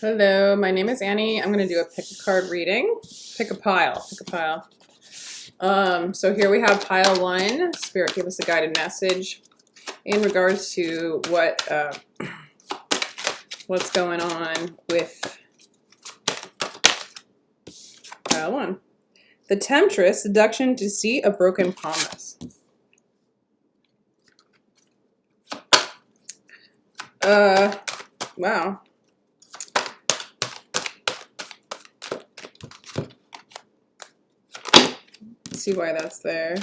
Hello, my name is Annie. I'm going to do a pick a card reading. Pick a pile. So here we have pile one. Spirit gave us a guided message in regards to what's going on with pile one. The Temptress, seduction, deceit, a broken promise. Wow. See why that's there.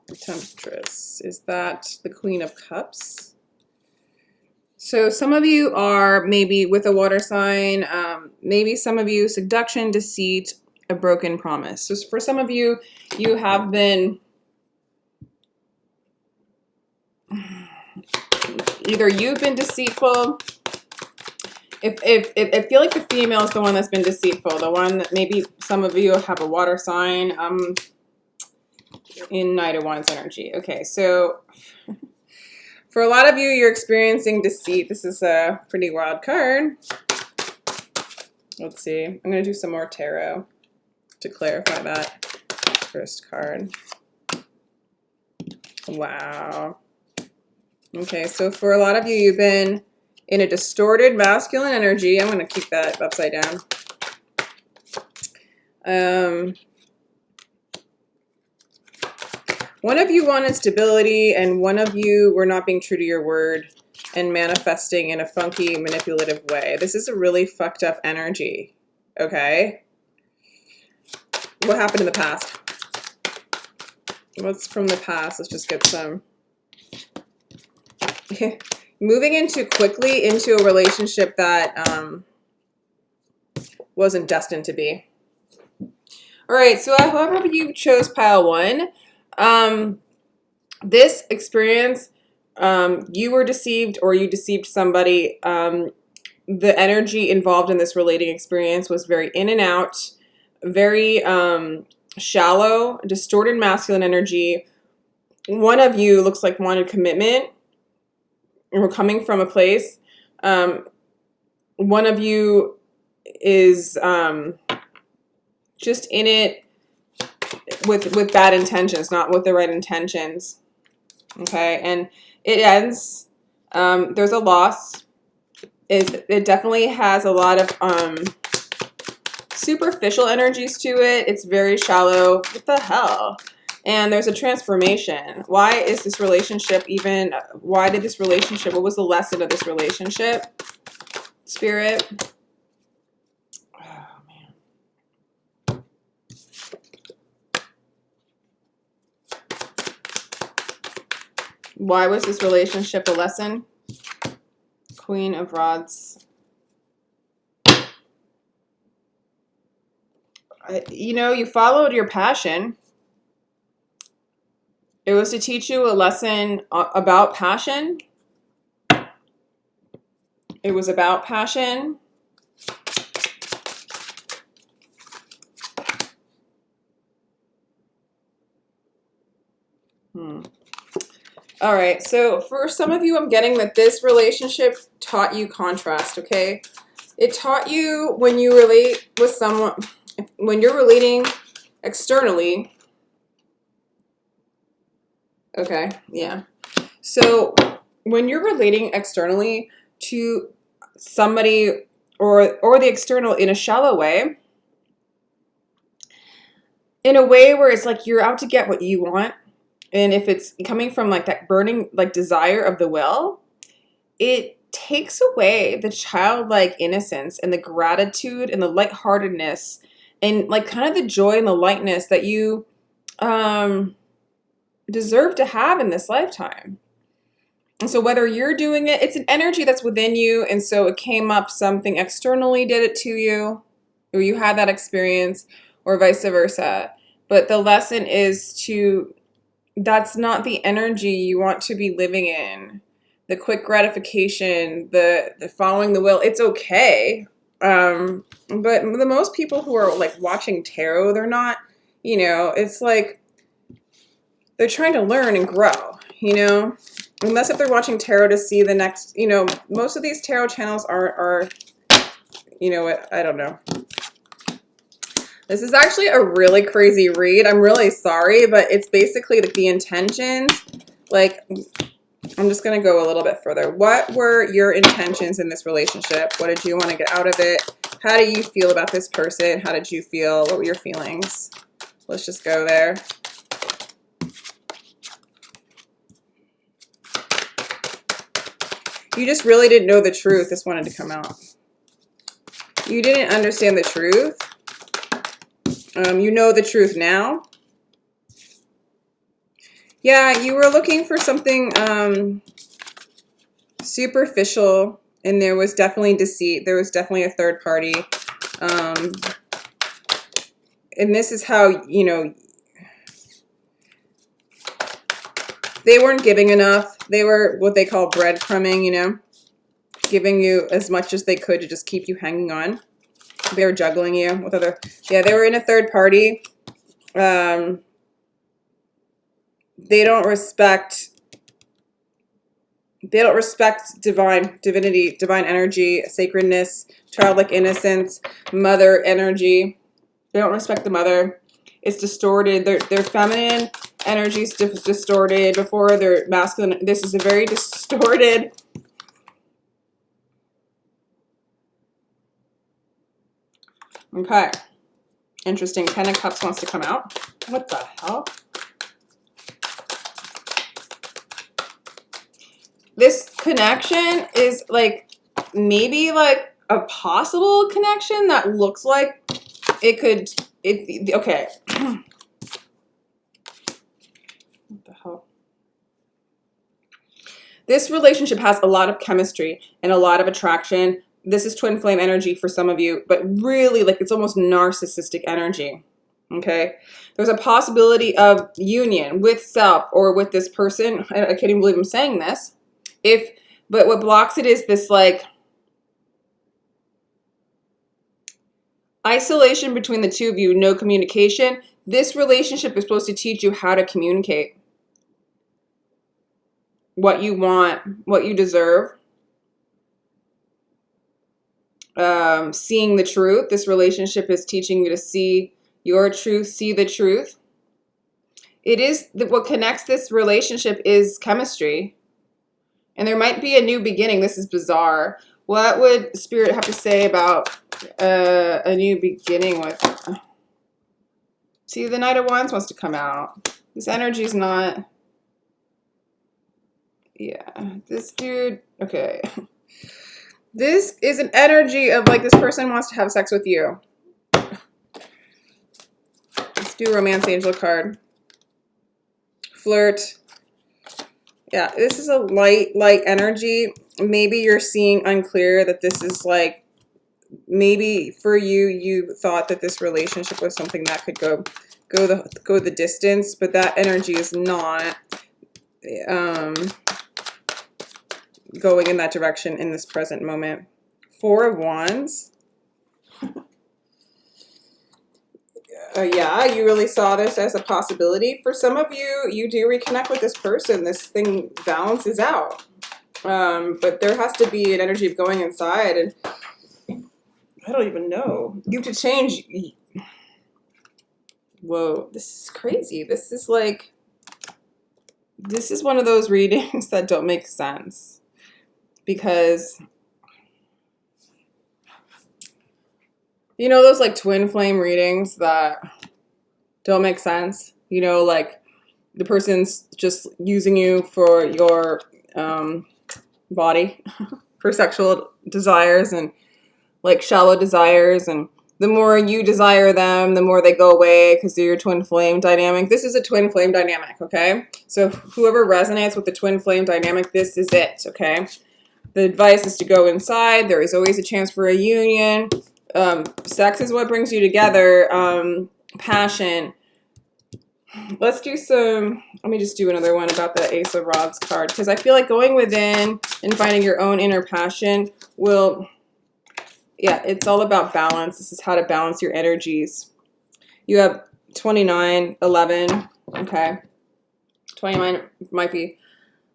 The Temptress. Is that the Queen of Cups? So some of you are maybe with a water sign. Maybe some of you seduction, deceit, a broken promise. So for some of you, you have been either you've been deceitful. I feel like the female is the one that's been deceitful, the one that maybe some of you have a water sign in Knight of Wands energy. Okay, so for a lot of you, you're experiencing deceit. This is a pretty wild card. Let's see. I'm going to do some more tarot to clarify that first card. Wow. Okay, so for a lot of you, you've been in a distorted masculine energy. I'm going to keep that upside down. One of you wanted stability, and one of you were not being true to your word and manifesting in a funky, manipulative way. This is a really fucked up energy, okay? What happened in the past? What's from the past? Let's just get some... Moving quickly into a relationship that wasn't destined to be. All right, so however you chose pile one, this experience, you were deceived or you deceived somebody. The energy involved in this relating experience was very in and out, very shallow, distorted masculine energy. One of you looks like wanted commitment. And we're coming from a place. One of you is just in it with bad intentions, not with the right intentions. Okay, and it ends. There's a loss. It definitely has a lot of superficial energies to it. It's very shallow. What the hell? And there's a transformation. Why is this relationship even, why did this relationship, what was the lesson of this relationship? Spirit. Oh, man. Why was this relationship a lesson? Queen of Rods. You know, you followed your passion. It was to teach you a lesson about passion. It was about passion. All right, so for some of you, I'm getting that this relationship taught you contrast, okay? It taught you when you relate with someone, when you're relating externally. Okay, yeah. So when you're relating externally to somebody or the external in a shallow way, in a way where it's like you're out to get what you want, and if it's coming from like that burning like desire of the will, it takes away the childlike innocence and the gratitude and the lightheartedness and like kind of the joy and the lightness that you deserve to have in this lifetime. And so whether you're doing it, it's an energy that's within you, and so it came up, something externally did it to you, or you had that experience, or vice versa. But the lesson is that's not the energy you want to be living in. The quick gratification, the following the will, it's okay. But the most people who are like watching tarot, they're not, you know, it's like, they're trying to learn and grow, you know, unless if they're watching tarot to see the next, you know, most of these tarot channels are you know what? I don't know. This is actually a really crazy read. I'm really sorry, but it's basically like the intentions. Like, I'm just going to go a little bit further. What were your intentions in this relationship? What did you want to get out of it? How do you feel about this person? How did you feel? What were your feelings? Let's just go there. You just really didn't know the truth. This wanted to come out. You didn't understand the truth. You know the truth now. Yeah, you were looking for something superficial, and there was definitely deceit. There was definitely a third party. And this is how, you know, they weren't giving enough. They were what they call breadcrumbing, you know, giving you as much as they could to just keep you hanging on. They were juggling you with other, yeah, they were in a third party. They don't respect divinity, divine energy, sacredness, childlike innocence, mother energy. They don't respect the mother. It's distorted. Their feminine energy is distorted before their masculine. This is a very distorted. Okay. Interesting. Ten of Cups wants to come out. What the hell? This connection is like maybe like a possible connection that looks like it could. Okay. What the hell? This relationship has a lot of chemistry and a lot of attraction. This is twin flame energy for some of you, but really like it's almost narcissistic energy. Okay. There's a possibility of union with self or with this person. I can't even believe I'm saying this. But what blocks it is this like isolation between the two of you, no communication. This relationship is supposed to teach you how to communicate. What you want, what you deserve. Seeing the truth. This relationship is teaching you to see your truth, see the truth. It is what connects this relationship is chemistry. And there might be a new beginning. This is bizarre. What would Spirit have to say about a new beginning with? See, the Knight of Wands wants to come out. This energy is not. Yeah, this dude. Okay. This is an energy of like this person wants to have sex with you. Let's do Romance Angel card. Flirt. Yeah, this is a light energy. Maybe you're seeing unclear that this is like, maybe for you, you thought that this relationship was something that could go the distance, but that energy is not going in that direction in this present moment. Four of Wands. Yeah, you really saw this as a possibility. For some of you, you do reconnect with this person. This thing balances out. But there has to be an energy of going inside. And I don't even know. You have to change. Whoa, this is crazy. This is like, this is one of those readings that don't make sense. Because, you know, those like twin flame readings that don't make sense. You know, like the person's just using you for your body, for sexual desires and like shallow desires. And the more you desire them, the more they go away because they're your twin flame dynamic. This is a twin flame dynamic, okay? So whoever resonates with the twin flame dynamic, this is it, okay? The advice is to go inside. There is always a chance for a union. Sex is what brings you together. Passion. Let's do some, let me just do another one about the Ace of Rods card, because I feel like going within and finding your own inner passion will, yeah, it's all about balance. This is how to balance your energies. You have 29, 11, okay. 29 might be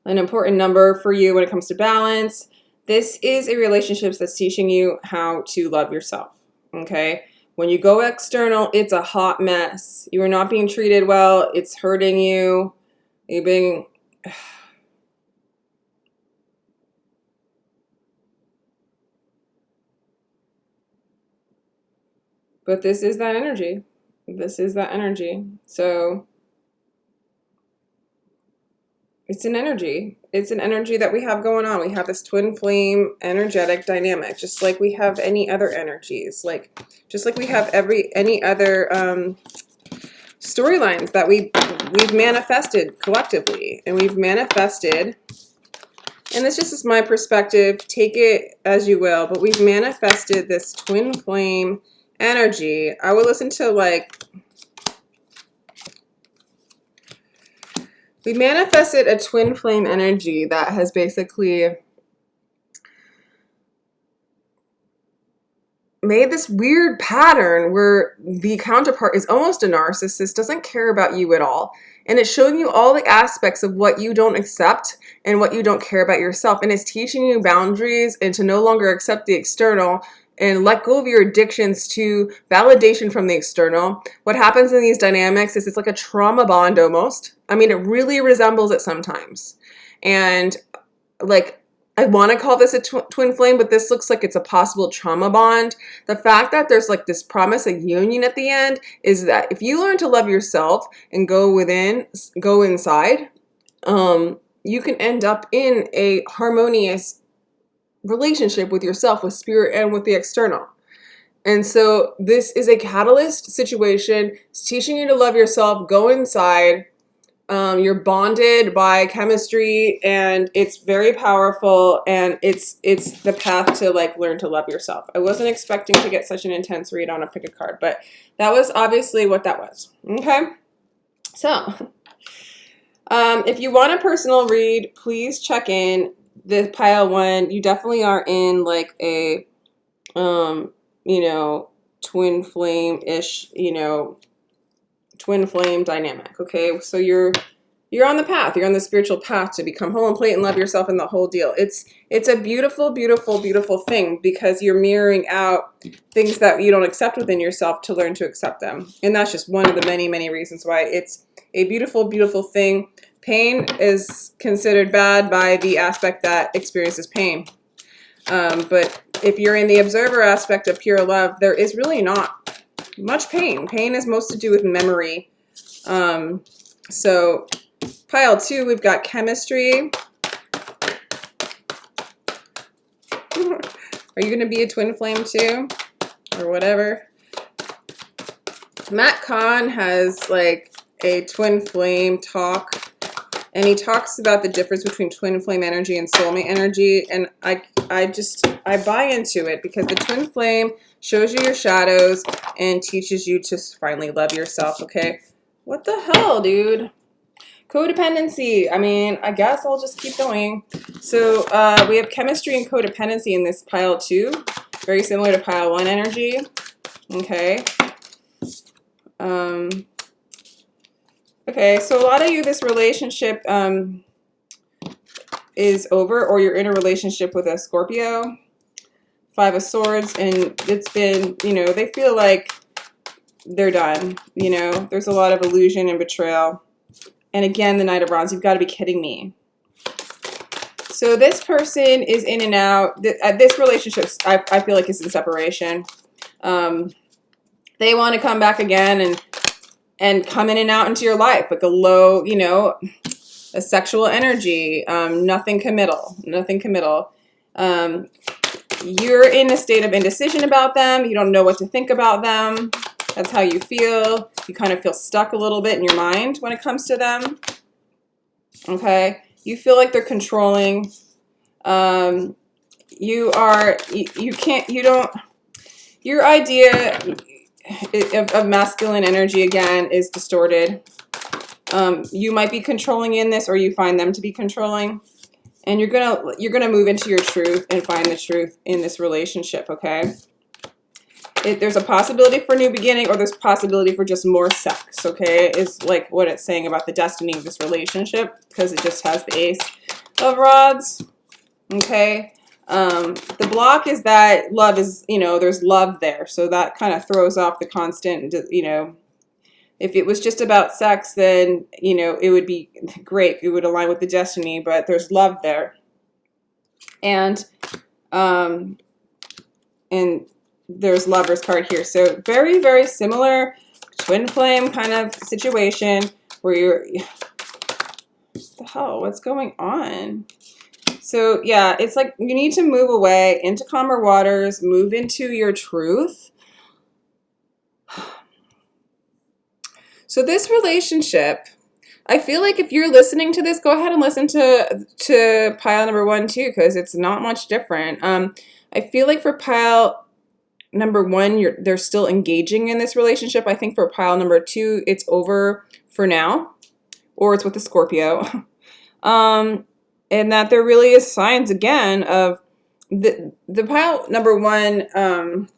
an important number for you when it comes to balance. This is a relationship that's teaching you how to love yourself, okay? When you go external, it's a hot mess. You are not being treated well. It's hurting you. You're being... But this is that energy. This is that energy. So it's an energy. It's an energy that we have going on. We have this twin flame energetic dynamic, just like we have any other energies. Like, just like we have any other storylines that we've manifested collectively. And we've manifested, and this just is my perspective, take it as you will, but we've manifested this twin flame energy. I would listen to, like, we manifested a twin flame energy that has basically made this weird pattern where the counterpart is almost a narcissist, doesn't care about you at all, and it's showing you all the aspects of what you don't accept and what you don't care about yourself, and it's teaching you boundaries and to no longer accept the external and let go of your addictions to validation from the external. What happens in these dynamics is it's like a trauma bond almost. I mean, it really resembles it sometimes. And like, I want to call this a twin flame, but this looks like it's a possible trauma bond. The fact that there's like this promise of union at the end is that if you learn to love yourself and go inside, you can end up in a harmonious relationship with yourself, with spirit, and with the external. And so this is a catalyst situation. It's teaching you to love yourself, go inside. You're bonded by chemistry, and it's very powerful, and it's the path to like learn to love yourself. I wasn't expecting to get such an intense read on a pick a card, but that was obviously what that was. Okay, so if you want a personal read, please check in the pile 1. You definitely are in like a you know, twin flame-ish, you know, twin flame dynamic. Okay, so you're on the path. You're on the spiritual path to become whole and complete and love yourself and the whole deal. It's a beautiful, beautiful, beautiful thing, because you're mirroring out things that you don't accept within yourself to learn to accept them. And that's just one of the many, many reasons why it's a beautiful, beautiful thing. Pain is considered bad by the aspect that experiences pain. But if you're in the observer aspect of pure love, there is really not much pain. Pain is most to do with memory. So pile 2, we've got chemistry. Are you going to be a twin flame too? Or whatever. Matt Kahn has like a twin flame talk. And he talks about the difference between twin flame energy and soulmate energy. And I buy into it, because the twin flame shows you your shadows and teaches you to finally love yourself, okay? What the hell, dude? Codependency. I mean, I guess I'll just keep going. So we have chemistry and codependency in this pile 2. Very similar to pile 1 energy. Okay. Okay, so a lot of you, this relationship is over, or you're in a relationship with a Scorpio. 5 of Swords, and it's been, you know, they feel like they're done. You know, there's a lot of illusion and betrayal. And again, the Knight of Wands, you've got to be kidding me. So this person is in and out. This relationship, I feel like, is in separation. They want to come back again and come in and out into your life, like a low, you know, a sexual energy, nothing committal, nothing committal. You're in a state of indecision about them. You don't know what to think about them. That's how you feel. You kind of feel stuck a little bit in your mind when it comes to them. Okay. You feel like they're controlling. Your idea of masculine energy, again, is distorted. You might be controlling in this, or you find them to be controlling. And you're gonna move into your truth and find the truth in this relationship, okay? There's a possibility for a new beginning, or there's a possibility for just more sex, okay? Is like what it's saying about the destiny of this relationship, because it just has the Ace of Rods, okay? The block is that love is, there's love there. So that kind of throws off the constant, if it was just about sex, then, it would be great. It would align with the destiny, but there's love there. And there's Lover's card here. So very, very similar twin flame kind of situation where you're, what the hell, what's going on? So yeah, it's like you need to move away into calmer waters, move into your truth. So this relationship, I feel like if you're listening to this, go ahead and listen to pile number 1 too, because it's not much different. I feel like for pile number 1, they're still engaging in this relationship. I think for pile number 2, it's over for now, or it's with the Scorpio. And that there really is signs again of the pile number 1.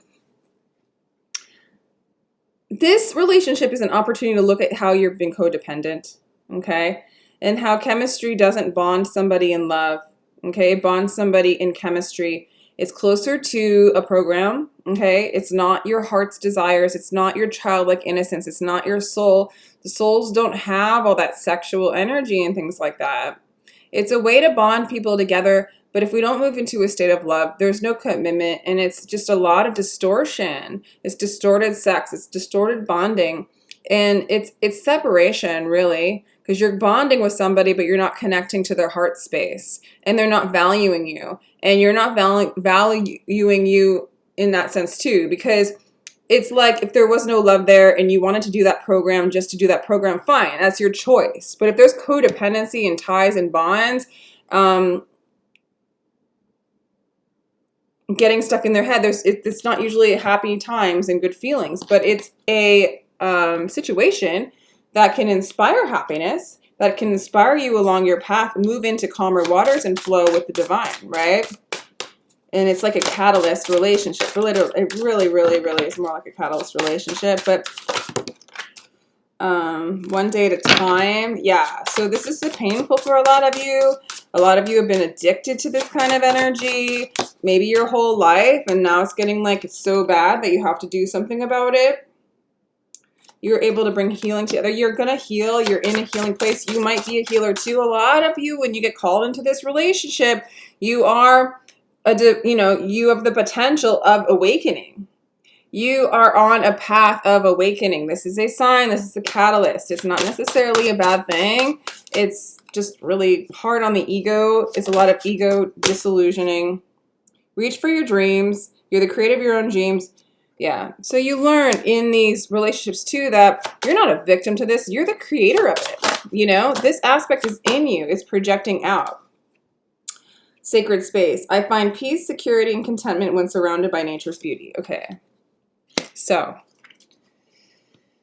This relationship is an opportunity to look at how you've been codependent, okay? And how chemistry doesn't bond somebody in love, okay? It bonds somebody in chemistry. It's closer to a program, okay? It's not your heart's desires. It's not your childlike innocence. It's not your soul. The souls don't have all that sexual energy and things like that. It's a way to bond people together, but if we don't move into a state of love, there's no commitment, and it's just a lot of distortion. It's distorted sex. It's distorted bonding, and it's separation, really, because you're bonding with somebody, but you're not connecting to their heart space, and they're not valuing you, and you're not valuing you in that sense too, because it's like if there was no love there and you wanted to do that program just to do that program, fine, that's your choice. But if there's codependency and ties and bonds, getting stuck in their head, it's not usually happy times and good feelings, but it's a situation that can inspire happiness, that can inspire you along your path, move into calmer waters and flow with the divine, right? And it's like a catalyst relationship. It really, really, really is more like a catalyst relationship. But one day at a time. Yeah. So this is painful for a lot of you. A lot of you have been addicted to this kind of energy, maybe your whole life. And now it's getting like it's so bad that you have to do something about it. You're able to bring healing together. You're going to heal. You're in a healing place. You might be a healer too. A lot of you, when you get called into this relationship, you are... you have the potential of awakening. You are on a path of awakening. This is a sign. This is a catalyst. It's not necessarily a bad thing. It's just really hard on the ego. It's a lot of ego disillusioning. Reach for your dreams. You're the creator of your own dreams. Yeah. So you learn in these relationships too that you're not a victim to this. You're the creator of it. This aspect is in you. It's projecting out. Sacred space. I find peace, security, and contentment when surrounded by nature's beauty. Okay. So,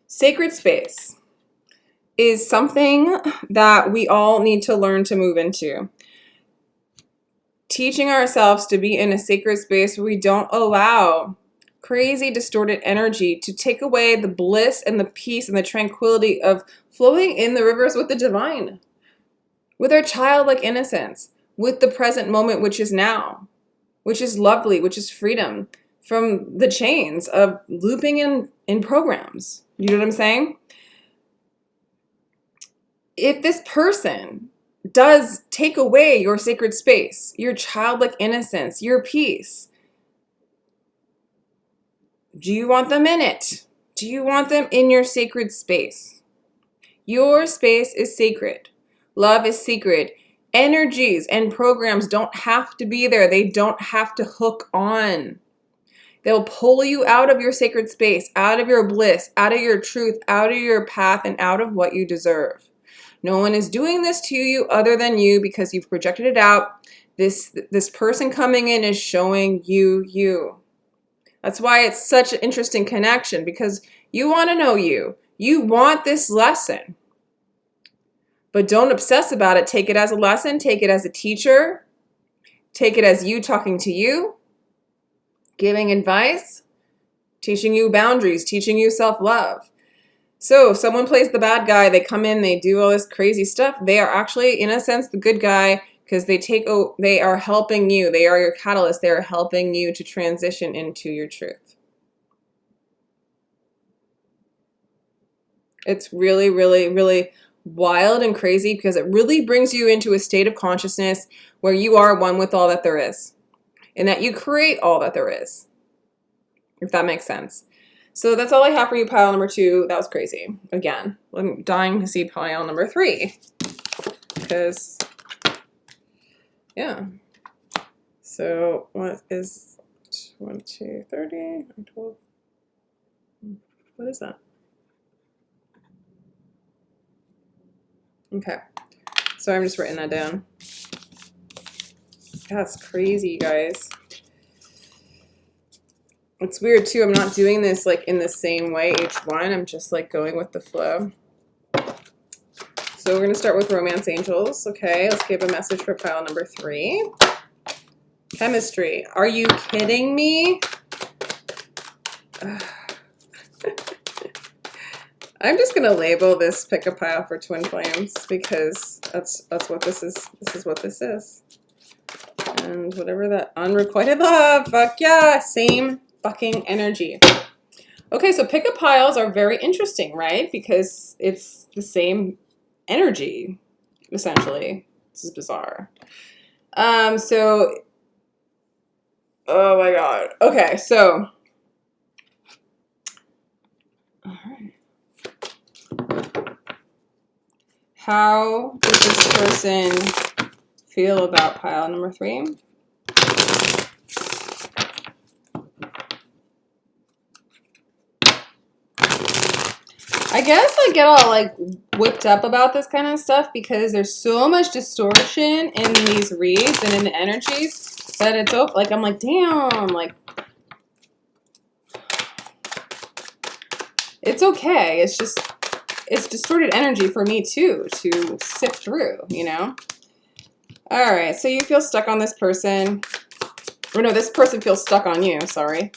sacred space is something that we all need to learn to move into. Teaching ourselves to be in a sacred space where we don't allow crazy distorted energy to take away the bliss and the peace and the tranquility of flowing in the rivers with the divine, with our childlike innocence, with the present moment, which is now, which is lovely, which is freedom from the chains of looping in programs. You know what I'm saying? If this person does take away your sacred space, your childlike innocence, your peace, do you want them in it? Do you want them in your sacred space? Your space is sacred. Love is sacred. Energies and programs don't have to be there. They don't have to hook on. They'll pull you out of your sacred space, out of your bliss, out of your truth, out of your path, and out of what you deserve. No one is doing this to you other than you because you've projected it out. This person coming in is showing you you. That's why it's such an interesting connection, because you want to know you. You want this lesson. But don't obsess about it. Take it as a lesson. Take it as a teacher. Take it as you talking to you, giving advice, teaching you boundaries, teaching you self-love. So if someone plays the bad guy, they come in, they do all this crazy stuff. They are actually, in a sense, the good guy, because they are helping you. They are your catalyst. They are helping you to transition into your truth. It's really, really, really wild and crazy because it really brings you into a state of consciousness where you are one with all that there is and that you create all that there is, if that makes sense. So that's all I have for you, pile number 2. That was crazy. Again, I'm dying to see pile number 3 because, yeah. So what is 20, 30, 12? What is that? Okay, so I'm just writing that down. That's crazy, you guys. It's weird too. I'm not doing this like in the same way each one. I'm just like going with the flow. So we're gonna start with romance angels. Okay, let's give a message for pile number 3. Chemistry. Are you kidding me? I'm just gonna label this pick a pile for twin flames because that's what this is. This is what this is. And whatever that unrequited love, fuck yeah, same fucking energy. Okay, so pick a piles are very interesting, right? Because it's the same energy, essentially. This is bizarre. So, oh my god. Okay, so, all right. How does this person feel about pile number 3? I guess I get all like whipped up about this kind of stuff because there's so much distortion in these reads and in the energies that it's like I'm like, damn, like it's okay. It's just it's distorted energy for me too to sift through, you know? All right, so you feel stuck on this person. Or no, this person feels stuck on you, sorry.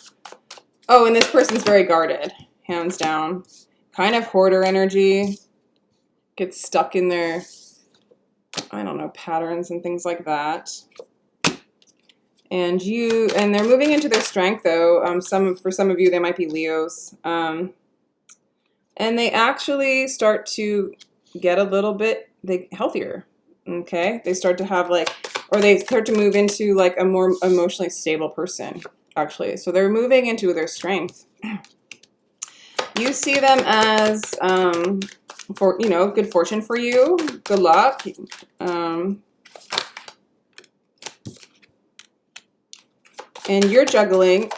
Oh, and this person's very guarded, hands down. Kind of hoarder energy, gets stuck in their, I don't know, patterns and things like that. And they're moving into their strength though. For some of you, they might be Leos. And they actually start to get a little bit healthier. Okay, they start to have they start to move into like a more emotionally stable person. Actually, so they're moving into their strength. You see them as, good fortune for you, good luck. And you're juggling,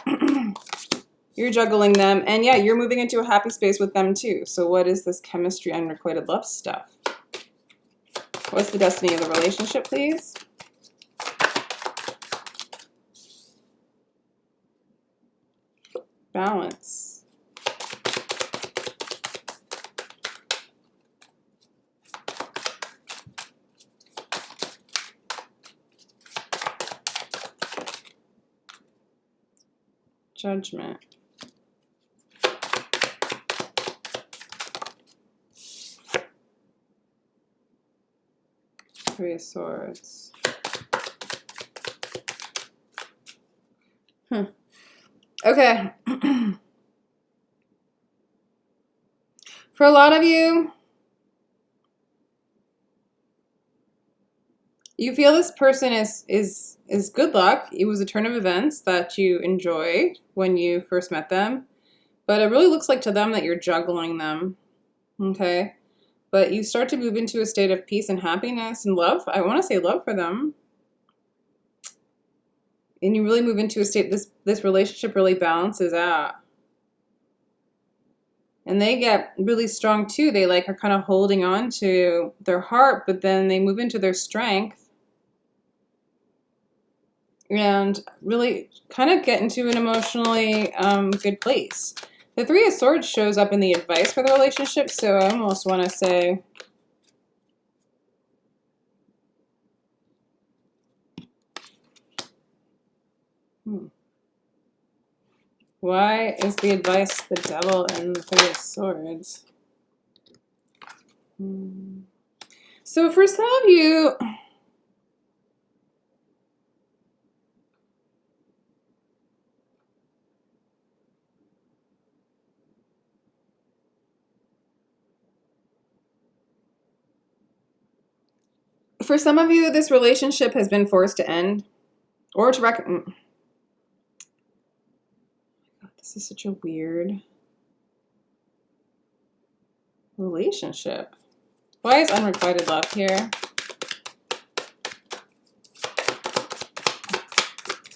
them. And yeah, you're moving into a happy space with them too. So what is this chemistry unrequited love stuff? What's the destiny of the relationship, please? Balance. Judgment. Three of Swords. Okay. For a lot of you, you feel this person is good luck. It was a turn of events that you enjoyed when you first met them. But it really looks like to them that you're juggling them. Okay? But you start to move into a state of peace and happiness and love. I want to say love for them. And you really move into a state, this relationship really balances out. And they get really strong too. They are kind of holding on to their heart, but then they move into their strength. And really kind of get into an emotionally good place. The Three of Swords shows up in the advice for the relationship, so I almost want to say, why is the advice the Devil and the Three of Swords? So for some of you, For some of you, this relationship has been forced to end or to reckon. This is such a weird relationship. Why is unrequited love here?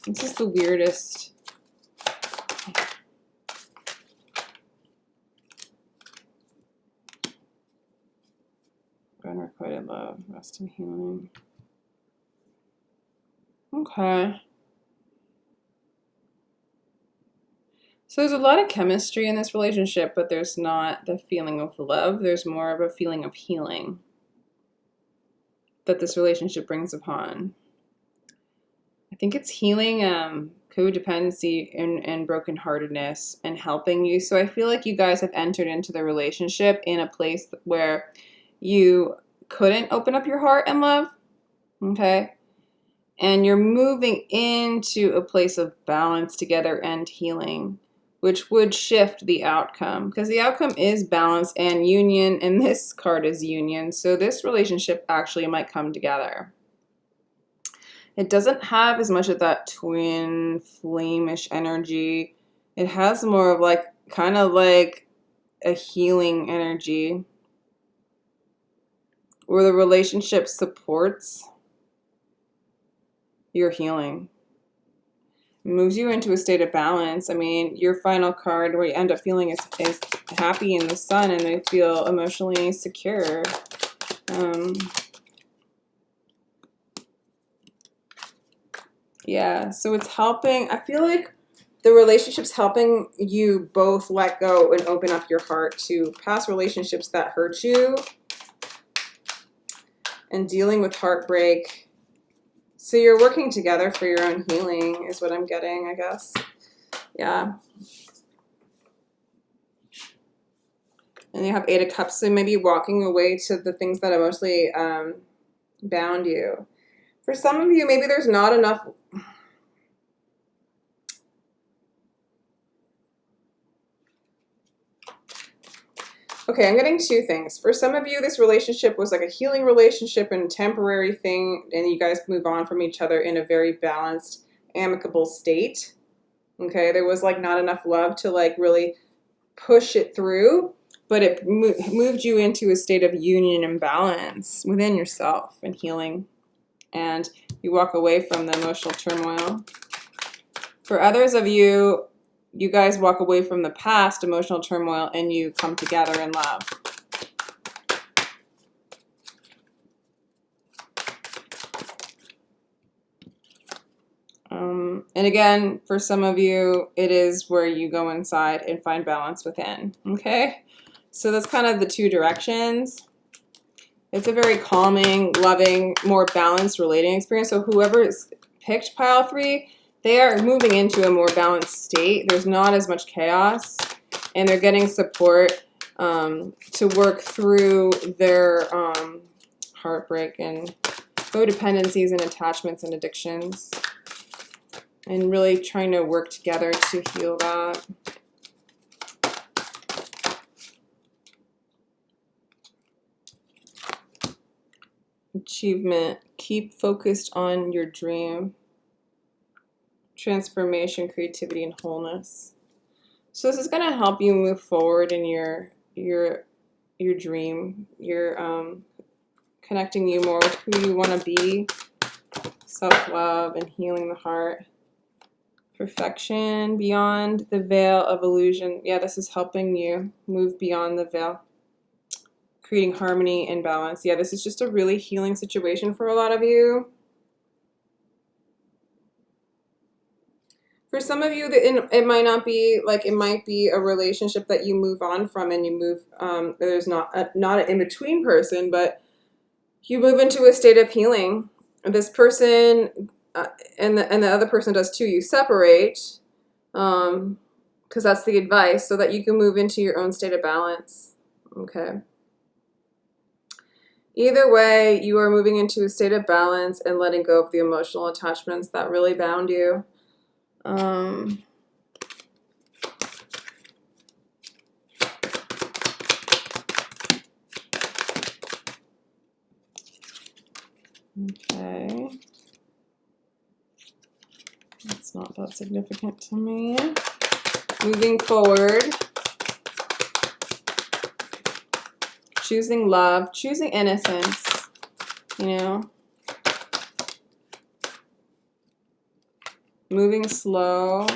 This is the weirdest. Unrequited love, rest and healing. Okay. So there's a lot of chemistry in this relationship, but there's not the feeling of love. There's more of a feeling of healing that this relationship brings upon. I think it's healing codependency and brokenheartedness and helping you. So I feel like you guys have entered into the relationship in a place where you couldn't open up your heart and love, okay? And you're moving into a place of balance together and healing, which would shift the outcome, because the outcome is balance and union, and this card is union. So this relationship actually might come together. It doesn't have as much of that twin flame-ish energy. It has more of like, kind of like a healing energy where the relationship supports your healing. It moves you into a state of balance. I mean, your final card where you end up feeling is happy in the sun, and they feel emotionally secure. Yeah, so it's helping. I feel like the relationship's helping you both let go and open up your heart to past relationships that hurt you and dealing with heartbreak. So you're working together for your own healing is what I'm getting, I guess. Yeah. And you have Eight of Cups, so maybe walking away to the things that emotionally bound you. For some of you, maybe there's not enough. Okay, I'm getting two things. For some of you, this relationship was like a healing relationship and temporary thing, and you guys move on from each other in a very balanced, amicable state. Okay, there was like not enough love to like really push it through, but it moved you into a state of union and balance within yourself and healing, and you walk away from the emotional turmoil. For others of you, you guys walk away from the past emotional turmoil and you come together in love. And again, for some of you, it is where you go inside and find balance within, okay? So that's kind of the two directions. It's a very calming, loving, more balanced relating experience. So whoever is picked pile 3, they are moving into a more balanced state. There's not as much chaos, and they're getting support to work through their heartbreak and codependencies and attachments and addictions, and really trying to work together to heal that. Achievement. Keep focused on your dream. Transformation, creativity, and wholeness. So this is going to help you move forward in your dream. You're connecting you more with who you want to be. Self-love and healing the heart. Perfection beyond the veil of illusion. Yeah, this is helping you move beyond the veil. Creating harmony and balance. Yeah, this is just a really healing situation for a lot of you. For some of you, it might not be like, it might be a relationship that you move on from, and you move, there's not an in-between person, but you move into a state of healing. This person and the other person does too. You separate, because that's the advice, so that you can move into your own state of balance. Okay. Either way, you are moving into a state of balance and letting go of the emotional attachments that really bound you. Okay. That's not that significant to me. Moving forward. Choosing love, choosing innocence, you know. Moving slow.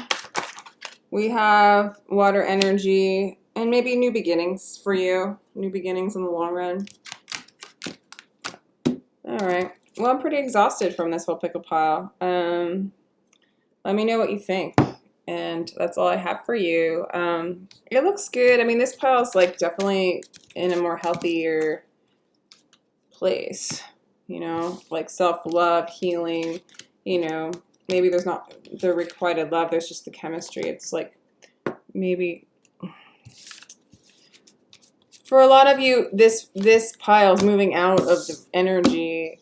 We have water energy and maybe new beginnings for you. New beginnings in the long run. All right. Well, I'm pretty exhausted from this whole pickle pile. Let me know what you think. And that's all I have for you. It looks good. I mean, this pile is like definitely in a more healthier place, you know, like self-love, healing, you know, maybe there's not the requited love, there's just the chemistry. It's like maybe for a lot of you, this pile is moving out of the energy.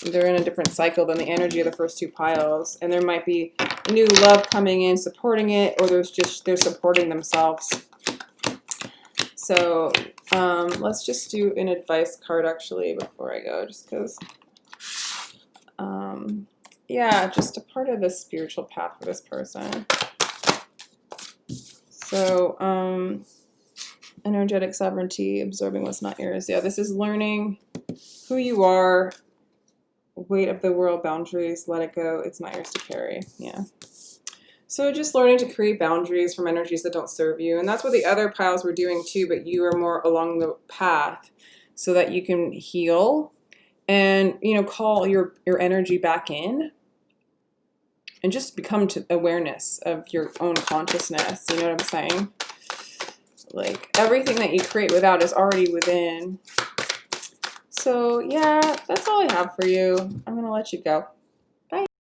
They're in a different cycle than the energy of the first two piles, and there might be new love coming in, supporting it, or they're supporting themselves. So let's just do an advice card actually before I go, just because, yeah, just a part of the spiritual path for this person. So energetic sovereignty, absorbing what's not yours. Yeah, this is learning who you are, weight of the world, boundaries, let it go, it's not yours to carry. Yeah. So just learning to create boundaries from energies that don't serve you. And that's what the other piles were doing too, but you are more along the path so that you can heal and, you know, call your energy back in and just become to awareness of your own consciousness. You know what I'm saying? Like everything that you create without is already within. So yeah, that's all I have for you. I'm going to let you go.